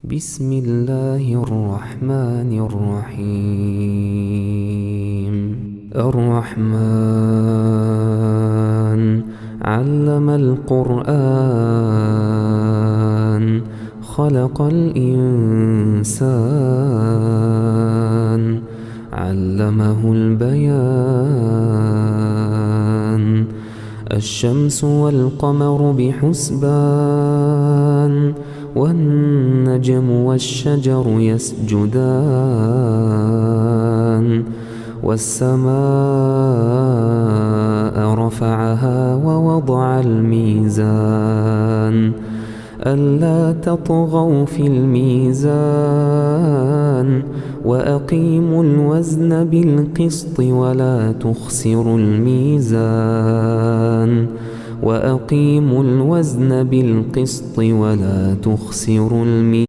بسم الله الرحمن الرحيم. الرحمن علم القرآن خلق الإنسان علمه البيان. الشمس والقمر بحسبان والنجم والشجر يسجدان. والسماء رفعها ووضع الميزان ألا تطغوا في الميزان وأقيموا الوزن بالقسط ولا تخسروا الميزان وأقيموا الوزن بالقسط ولا تخسروا الميزان.